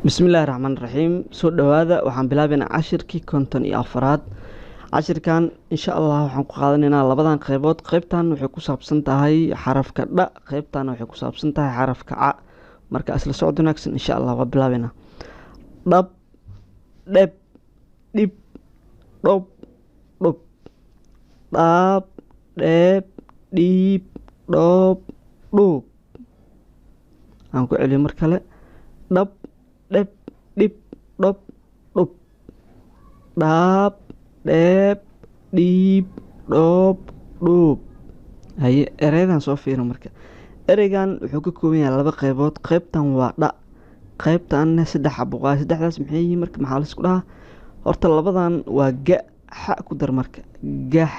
bismillaahi raxmaani raxiim soo dhowaada waxaan bilaabaynaa cashirkii konton iyo afaraad cashirkan insha allah waxaan ku qaadanaynaa labadan qeybood qeybtan waxay ku saabsan tahay xarafka dha qeybtan waxay ku saabsan tahay xarafka ca marka isla socod wanaagsan insha allah waa bilaabaynaa dhab dheb dhib dhob dhub dhaab dheeb dhiib dhoob dhuub aan ku celiyo mar kale dhab dheb dhib dhob dhub dhaab dheeb dhiib dhoob dhuub haye ereydan soo fiiro marka ereygan wuxuu ka kooban yahay laba qeybood qeybtan waa dha qeybtanna saddex xabuqaa saddexdaas maxay yihiin marka maxaa laisku dhahaa horta labadan waa ga xa ku dar marka gax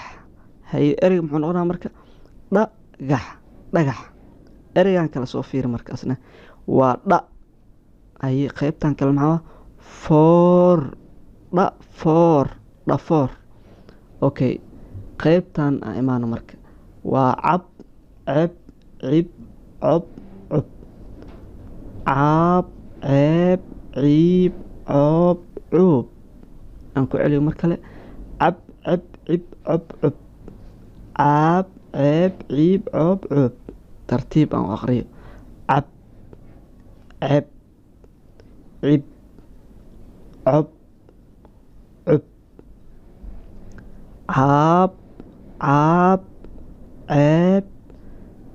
haye ereyga muxuu noqonaa marka dhagax dhagax ereygan kale soo fiiro markaasna waa dha haye qeybtan kale maxaa foor dha foor dhafoor okay qeybtan aan imaano marka waa cab ceb cib cob cub caab ceeb ciib coob cuub aan ku celiyo mar kale cab ceb cib cob cub caab ceeb ciib coob cuub tartiib aan u aqriyo cab ceb cib cob cub caab caab ceeb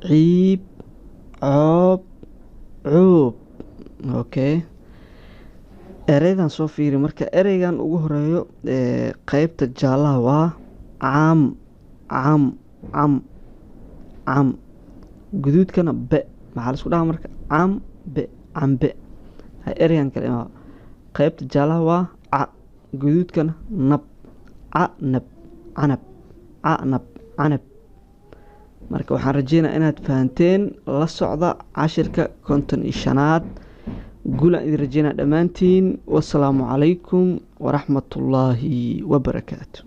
ciib coob cuub okay ereydan soo fiiri marka ereygan ugu horeeyo qeybta jaalaha waa cam cam cam cam guduudkana be maxaa la isku dhahaa marka cambe cambe ereygan kale qeybta jaalaha waa ca guduudkana nab canab canab canab canab marka waxaan rajeynaa inaad fahanteen la socda cashirka konton iyo shanaad guulaan idin rajeynaa dhammaantiin wasalaamu calaykum waraxmatullaahi wabarakaatu